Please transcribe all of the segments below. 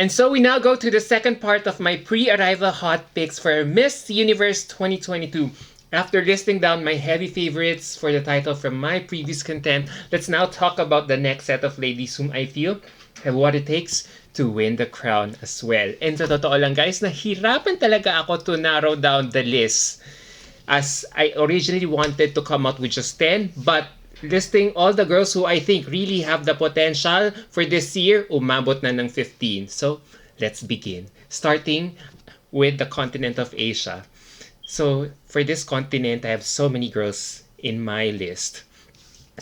And so we now go to the second part of my pre-arrival hot picks for Miss Universe 2022. After listing down my heavy favorites for the title from my previous content, let's now talk about the next set of ladies whom I feel have what it takes to win the crown as well. And sa totoo lang guys, nahirapan talaga ako to narrow down the list, as I originally wanted to come out with just 10, but listing all the girls who I think really have the potential for this year, umabot na ng 15. So, let's begin. Starting with the continent of Asia. So, for this continent, I have so many girls in my list.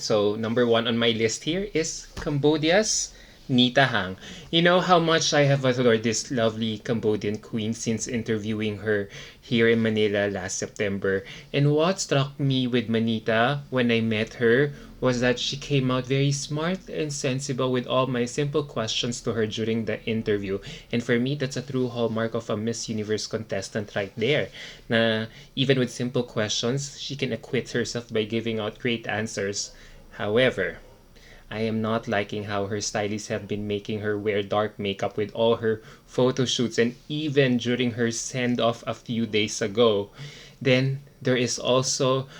So, number 1 on my list here is Cambodia's Nita Hang. You know how much I have adored this lovely Cambodian queen since interviewing her here in Manila last September. And what struck me with Manita when I met her was that she came out very smart and sensible with all my simple questions to her during the interview. And for me, that's a true hallmark of a Miss Universe contestant right there. Na even with simple questions, she can acquit herself by giving out great answers. However, I am not liking how her stylists have been making her wear dark makeup with all her photo shoots and even during her send-off a few days ago. Then there is also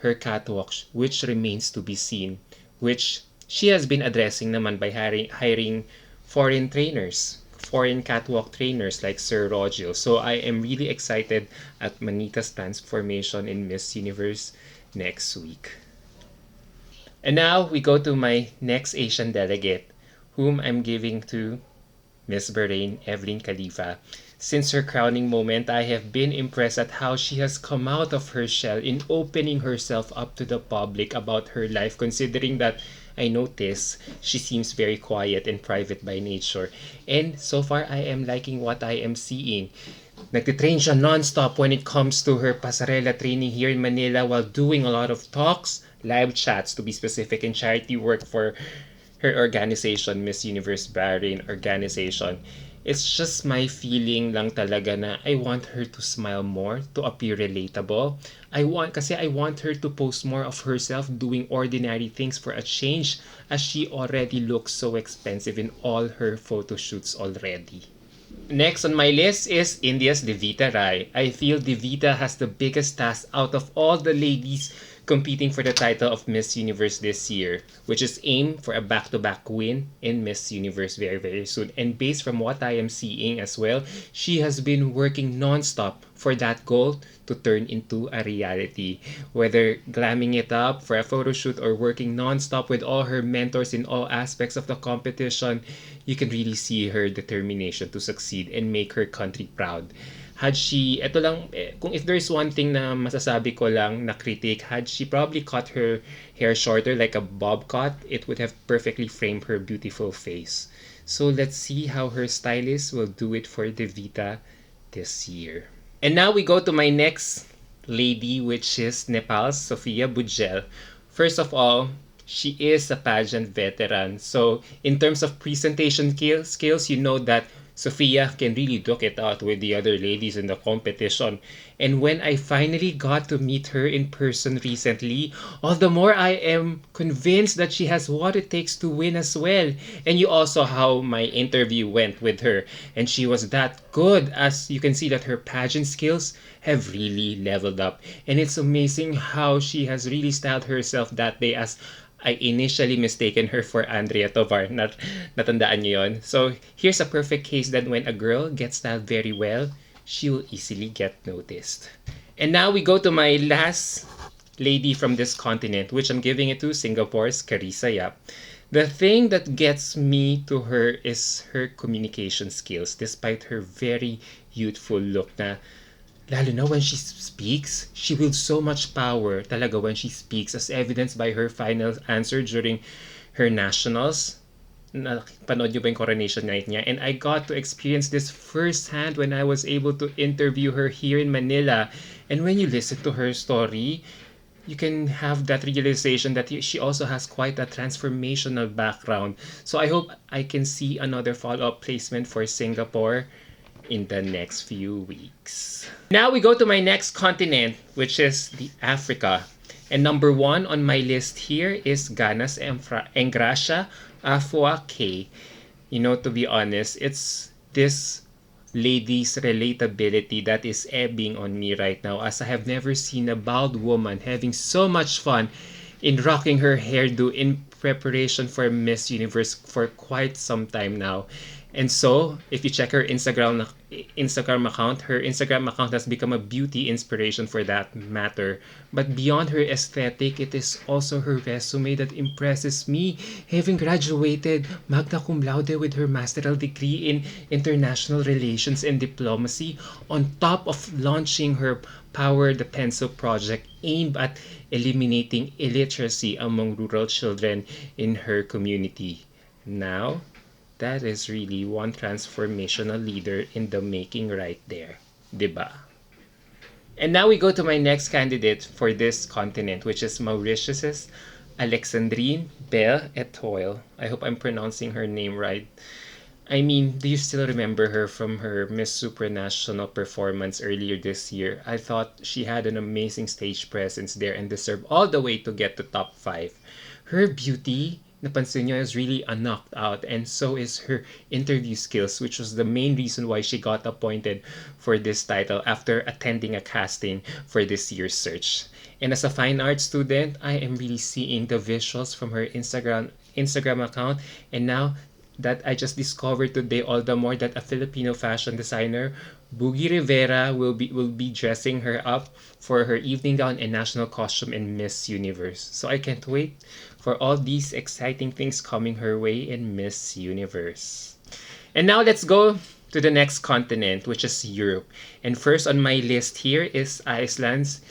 her catwalk, which remains to be seen, which she has been addressing naman by hiring foreign trainers, foreign catwalk trainers like Sir Rogelio. So I am really excited at Manita's transformation in Miss Universe next week. And now we go to my next Asian delegate, whom I'm giving to Miss Bahrain, Evelyn Khalifa. Since her crowning moment, I have been impressed at how she has come out of her shell in opening herself up to the public about her life, considering that I notice she seems very quiet and private by nature. And so far, I am liking what I am seeing. Nagtitrain siya non-stop when it comes to her pasarela training here in Manila while doing a lot of talks, live chats to be specific, and charity work for her organization, Miss Universe Bahrain organization. It's just my feeling lang talaga na I want her to smile more, to appear relatable. I want her to post more of herself doing ordinary things for a change, as she already looks so expensive in all her photo shoots already. Next on my list is India's Devita Rai. I feel Devita has the biggest task out of all the ladies competing for the title of Miss Universe this year, which is aim for a back-to-back win in Miss Universe very, very soon. And based from what I am seeing as well, she has been working non-stop for that goal to turn into a reality. Whether glamming it up for a photo shoot or working non-stop with all her mentors in all aspects of the competition, you can really see her determination to succeed and make her country proud. Had she, kung if there's one thing na masasabi ko lang na critic, had she probably cut her hair shorter like a bob cut, it would have perfectly framed her beautiful face. So let's see how her stylist will do it for Devita this year. And now we go to my next lady, which is Nepal's Sophia Bujel. First of all, she is a pageant veteran. So in terms of presentation skills, you know that Sophia can really duke it out with the other ladies in the competition. And when I finally got to meet her in person recently, all the more I am convinced that she has what it takes to win as well. And you also how my interview went with her. And she was that good, as you can see that her pageant skills have really leveled up. And it's amazing how she has really styled herself that day, as I initially mistaken her for Andrea Tovar. Natandaan niyo yun? So, here's a perfect case that when a girl gets styled very well, she will easily get noticed. And now we go to my last lady from this continent, which I'm giving it to Singapore's Carissa Yap. The thing that gets me to her is her communication skills, despite her very youthful look na lalo na when she speaks, she wields so much power talaga when she speaks, as evidenced by her final answer during her nationals. Panood niyo ba yung coronation night niya? And I got to experience this firsthand when I was able to interview her here in Manila. And when you listen to her story, you can have that realization that she also has quite a transformational background. So I hope I can see another follow-up placement for Singapore in the next few weeks. Now we go to my next continent, which is the Africa. And number 1 on my list here is Ghana's Engracia Afua K. You know, to be honest, it's this lady's relatability that is ebbing on me right now, as I have never seen a bald woman having so much fun in rocking her hairdo in preparation for Miss Universe for quite some time now. And so, if you check her Instagram account, her Instagram account has become a beauty inspiration for that matter. But beyond her aesthetic, it is also her resume that impresses me, having graduated magna cum laude with her master's degree in international relations and diplomacy, on top of launching her Power the Pencil project aimed at eliminating illiteracy among rural children in her community. Now, that is really one transformational leader in the making right there, 'di ba? And now we go to my next candidate for this continent, which is Mauritius's Alexandrine Belle Etoile. I hope I'm pronouncing her name right. I mean, do you still remember her from her Miss Supranational performance earlier this year? I thought she had an amazing stage presence there and deserved all the way to get to top 5. Her beauty, napansin nyo, is really a knocked out, and so is her interview skills, which was the main reason why she got appointed for this title after attending a casting for this year's search. And as a fine arts student, I am really seeing the visuals from her Instagram account, and now that I just discovered today all the more that a Filipino fashion designer, Boogie Rivera, will be dressing her up for her evening gown and national costume in Miss Universe. So I can't wait for all these exciting things coming her way in Miss Universe. And now let's go to the next continent, which is Europe. And first on my list here is Iceland's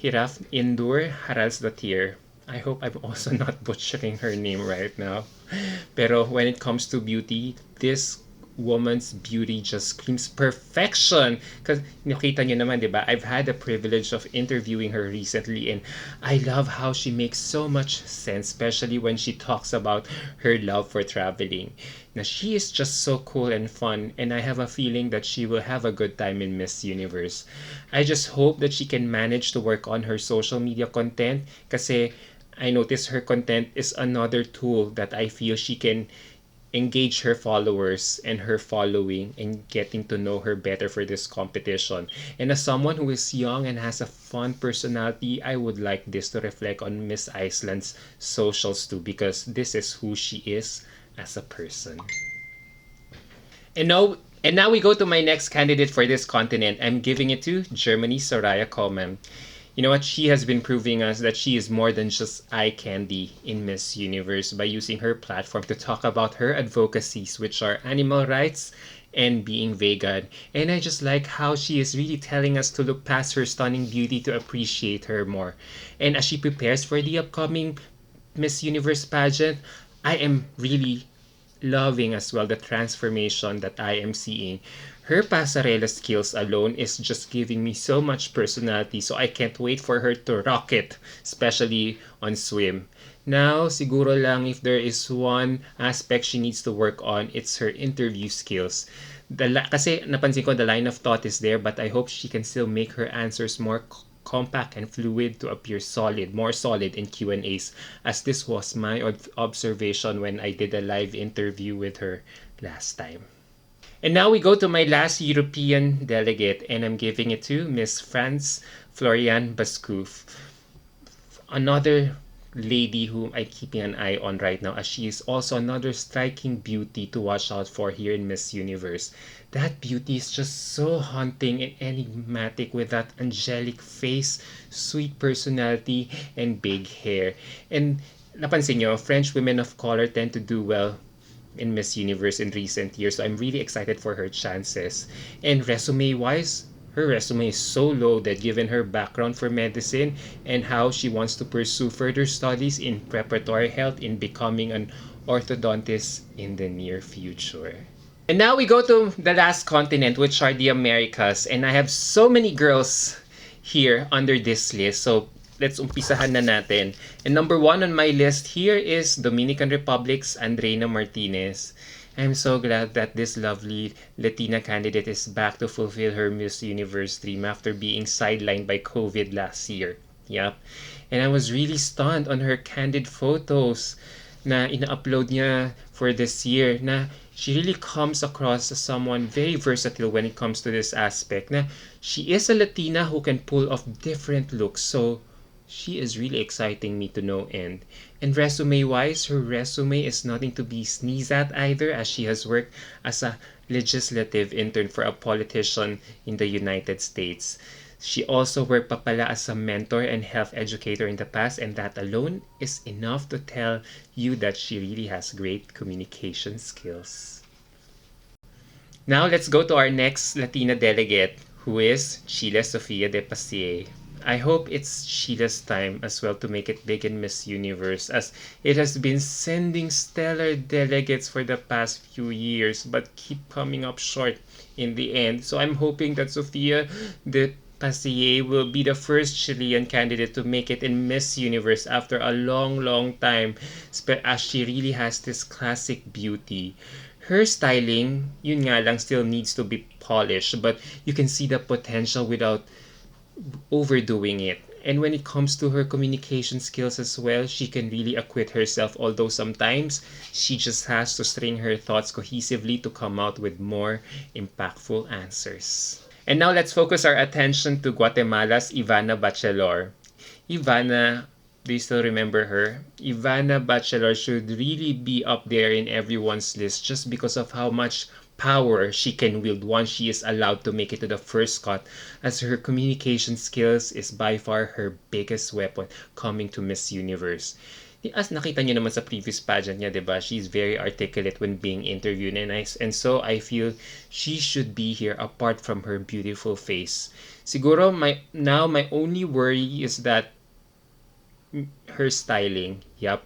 Hiraf Indur Haraldsdottir. I hope I'm also not butchering her name right now. Pero when it comes to beauty, this woman's beauty just screams perfection. Because nakita nyo naman, di ba? I've had the privilege of interviewing her recently, and I love how she makes so much sense, especially when she talks about her love for traveling. Now, she is just so cool and fun, and I have a feeling that she will have a good time in Miss Universe. I just hope that she can manage to work on her social media content, kasi I notice her content is another tool that I feel she can engage her followers and her following and getting to know her better for this competition. And as someone who is young and has a fun personality, I would like this to reflect on Miss Iceland's socials too, because this is who she is as a person. And now we go to my next candidate for this continent. I'm giving it to Germany's Soraya Coleman. You know what? She has been proving us that she is more than just eye candy in Miss Universe by using her platform to talk about her advocacies, which are animal rights and being vegan. And I just like how she is really telling us to look past her stunning beauty to appreciate her more. And as she prepares for the upcoming Miss Universe pageant, I am really loving as well the transformation that I am seeing. Her pasarela skills alone is just giving me so much personality, so I can't wait for her to rock it, especially on swim. Now, siguro lang if there is one aspect she needs to work on, it's her interview skills. Kasi napansin ko the line of thought is there, but I hope she can still make her answers more compact and fluid to appear solid, more solid in Q&As, as this was my observation when I did a live interview with her last time. And now we go to my last European delegate, and I'm giving it to Miss France Florian Bascouf. Another lady whom I'm keeping an eye on right now, as she is also another striking beauty to watch out for here in Miss Universe. That beauty is just so haunting and enigmatic with that angelic face, sweet personality, and big hair. And napansin nyo, French women of color tend to do well in Miss Universe in recent years, so I'm really excited for her chances. And resume-wise, her resume is so loaded given her background for medicine and how she wants to pursue further studies in preparatory health in becoming an orthodontist in the near future. And now we go to the last continent, which are the Americas. And I have so many girls here under this list. So let's umpisahan na natin. And number 1 on my list here is Dominican Republic's Andreina Martinez. I'm so glad that this lovely Latina candidate is back to fulfill her Miss Universe dream after being sidelined by COVID last year. Yep. And I was really stunned on her candid photos na ina-upload niya for this year na she really comes across as someone very versatile when it comes to this aspect. Na she is a Latina who can pull off different looks, so she is really exciting me to no end. And resume wise, her resume is nothing to be sneezed at either, as she has worked as a legislative intern for a politician in the United States. She also worked pa pala as a mentor and health educator in the past, and that alone is enough to tell you that she really has great communication skills. Now let's go to our next Latina delegate, who is Sheila Sofia de Pacier. I hope it's Sheila's time as well to make it big in Miss Universe, as it has been sending stellar delegates for the past few years but keep coming up short in the end. So I'm hoping that Sofia de Pacier will be the first Chilean candidate to make it in Miss Universe after a long, long time, as she really has this classic beauty. Her styling, yun nga lang, still needs to be polished, but you can see the potential without overdoing it. And when it comes to her communication skills as well, she can really acquit herself, although sometimes she just has to string her thoughts cohesively to come out with more impactful answers. And now let's focus our attention to Guatemala's Ivana Bachelor. Ivana, do you still remember her? Ivana Bachelor should really be up there in everyone's list just because of how much power she can wield once she is allowed to make it to the first cut, as her communication skills is by far her biggest weapon coming to Miss Universe. As nakita niyo naman sa previous pageant niya, diba? She's very articulate when being interviewed, and so I feel she should be here apart from her beautiful face. Siguro my only worry is that her styling. Yup.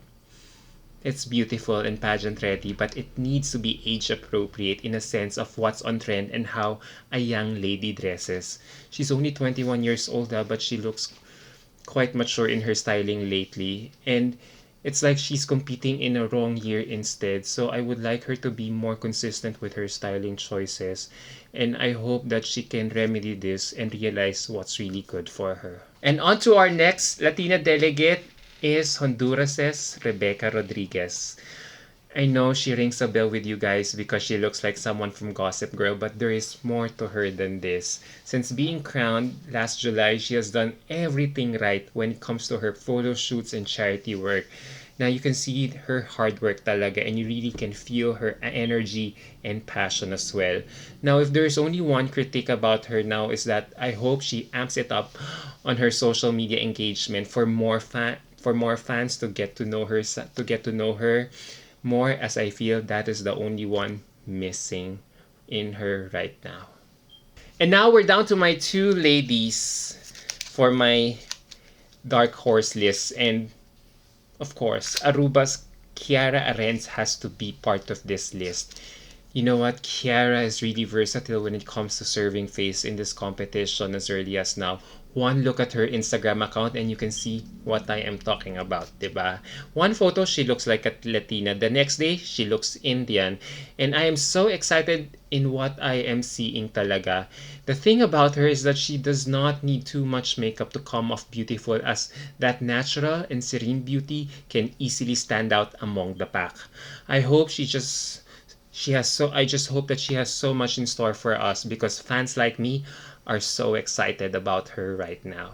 It's beautiful and pageant ready, but it needs to be age appropriate in a sense of what's on trend and how a young lady dresses. She's only 21 years old, but she looks quite mature in her styling lately. And it's like she's competing in a wrong year instead. So I would like her to be more consistent with her styling choices. And I hope that she can remedy this and realize what's really good for her. And on to our next Latina delegate is Honduras's Rebecca Rodriguez. I know she rings a bell with you guys because she looks like someone from Gossip Girl, but there is more to her than this. Since being crowned last July, she has done everything right when it comes to her photo shoots and charity work. Now you can see her hard work talaga, and you really can feel her energy and passion as well. Now if there's only one critique about her now is that I hope she amps it up on her social media engagement for more fans to get to know her more, as I feel that is the only one missing in her right now. And now we're down to my two ladies for my dark horse list, and of course, Aruba's Kiara Arens has to be part of this list. You know what? Kiara is really versatile when it comes to serving face in this competition as early as now. One look at her Instagram account and you can see what I am talking about, diba? One photo, she looks like a Latina. The next day, she looks Indian. And I am so excited in what I am seeing talaga. The thing about her is that she does not need too much makeup to come off beautiful, as that natural and serene beauty can easily stand out among the pack. I just hope that she has so much in store for us, because fans like me are so excited about her right now.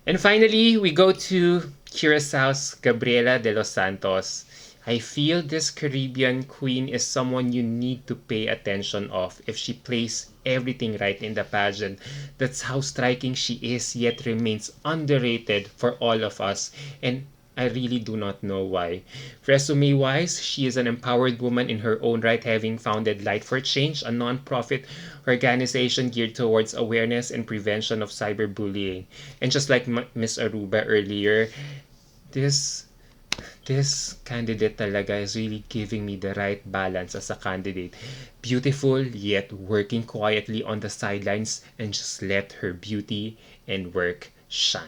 And finally, we go to Curaçao's Gabriela de los Santos. I feel this Caribbean queen is someone you need to pay attention of if she plays everything right in the pageant. That's how striking she is, yet remains underrated for all of us. And I really do not know why. Resume-wise, she is an empowered woman in her own right, having founded Light for Change, a non-profit organization geared towards awareness and prevention of cyberbullying. And just like Miss Aruba earlier, this candidate talaga is really giving me the right balance as a candidate. Beautiful, yet working quietly on the sidelines, and just let her beauty and work shine.